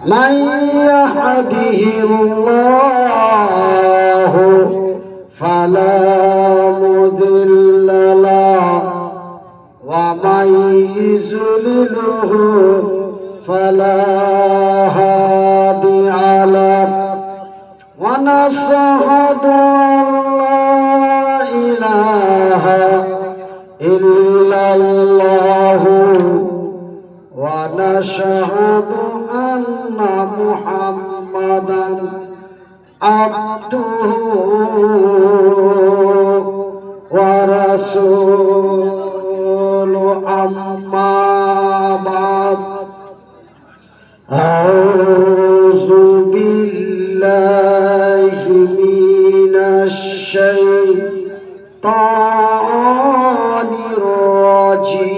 من يهده الله فلا مضل له ومن يضلله فلا هادي له ونشهد أن لا إله إلا الله ونشهد أن محمدا عبده ورسوله أما بعد أعوذ بالله من الشيطان الرجيم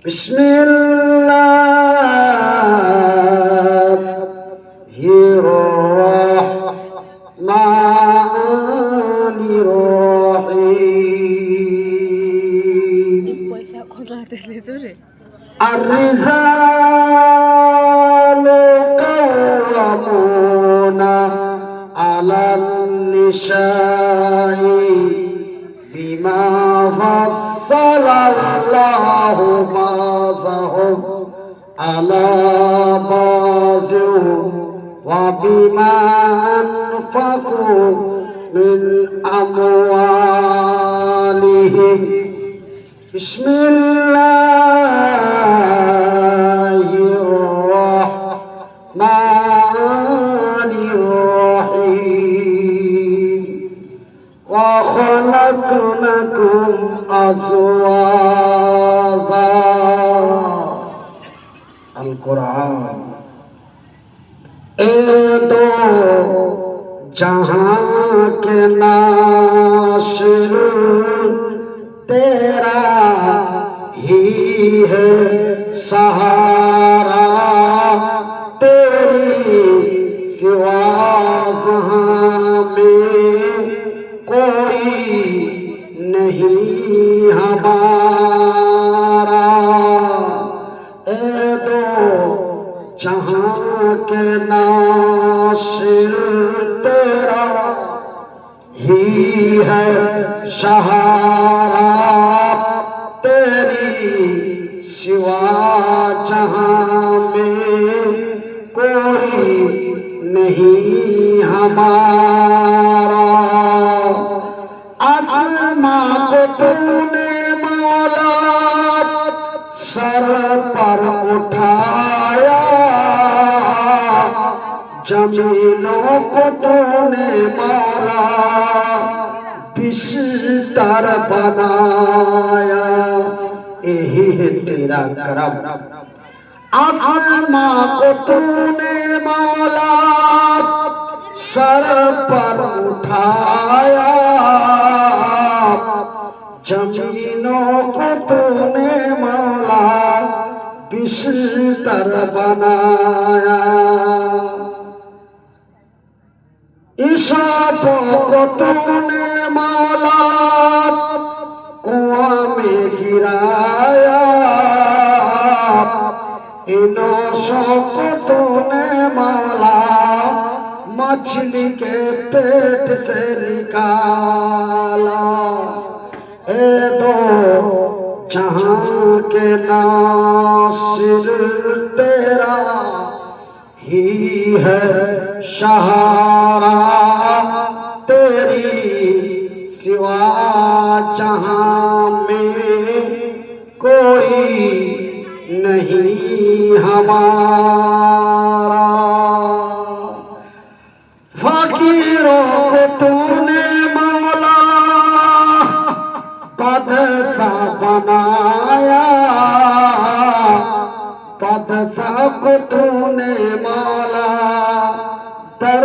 بسم الله الرحمن الرحيم الرجال قوامون على النساء بما فضل الله بعضهم على بعض وبما أنفقوا من أموالهم بسم الله الرحمن الرحيم وخلقناكم أزواجا القرآن दो जहां के नासिर तेरा ही है सहारा तेरी सिवा जहां में कोई नहीं हमारा ए दो जहां के नासिर तेरा ही है सहारा तेरी सिवा जहां में कोई नहीं हमारा आसमां को तूने मौला सर पर उठाया जमीनों को तूने मौला बिस्तर बनाया यही है तेरा करम आसमां को तूने मौला सर पर उठाया जमीनों को तूने मौला बिस्तर बनाया ईशापों को तूने मौला कुआं में गिराया इनोशों को तूने मौला मछली के पेट से निकाला ए दो जहां के नासिर तेरा ही है सहारा तेरी सिवा जहां में कोई नहीं हमारा फकीरों को तूने मौला बादशाह बनाया बादशाह को तूने मौला दर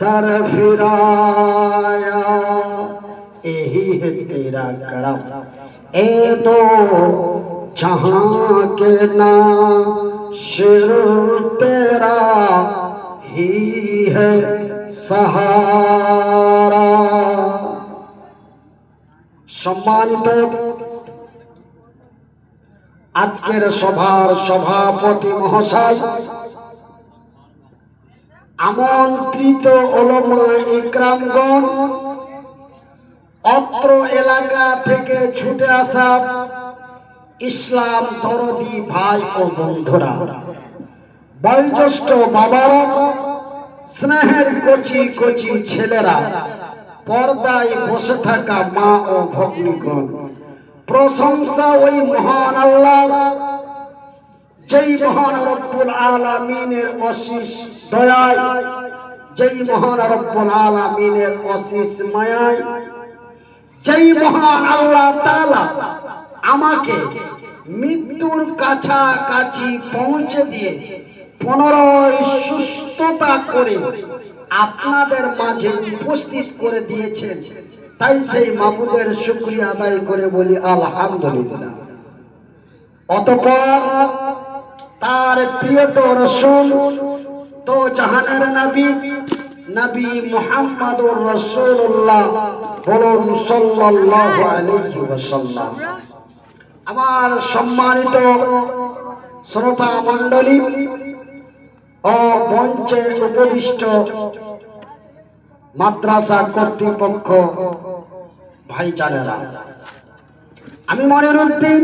दर फिराया यही है तेरा करम ए दो जहां के नासिर तेरा ही है सहारा। সম্মানিত আজকের সভার সভাপতি মহাশয়, আমন্ত্রিত ওলামা ইকরামগণ, অত্র এলাকা থেকে ছুটে আসা ইসলাম দরদি ভাই ও বন্ধুরা, বয়োজ্যেষ্ঠ বাবারা, স্নেহের কচি কচি ছেলেরা, পর্দায় বসে থাকা মা ও ভগ্নীগণ, প্রশংসা ওই মহান আল্লাহ, যেই মহান রব্বুল আলামিনের অশেষ দয়ায়, যেই মহান রব্বুল আলামিনের অশেষ মায়ায়, যেই মহান আল্লাহ তাআলা আমাকে মৃত্যুর কাছাকাছি পৌঁছে দিয়ে পুনরায় সুস্থতা করে আপনাদের মাঝে উপস্থিত করে দিয়েছেন, তাই সেই মাবুদের শুকরিয়া আদায় করে বলি আলহামদুলিল্লাহ। অতঃপর তার প্রিয়তম রাসূল তো জাহানের নবী নবী মুহাম্মদুর রাসূলুল্লাহ বলুন সাল্লাল্লাহু আলাইহি ওয়াসাল্লাম। আমার সম্মানিত শ্রোতা মণ্ডলী ও মঞ্চে উপবিষ্ট মাদ্রাসা কর্তৃপক্ষ ভাইচারেরা, আমি মনিরউদ্দিন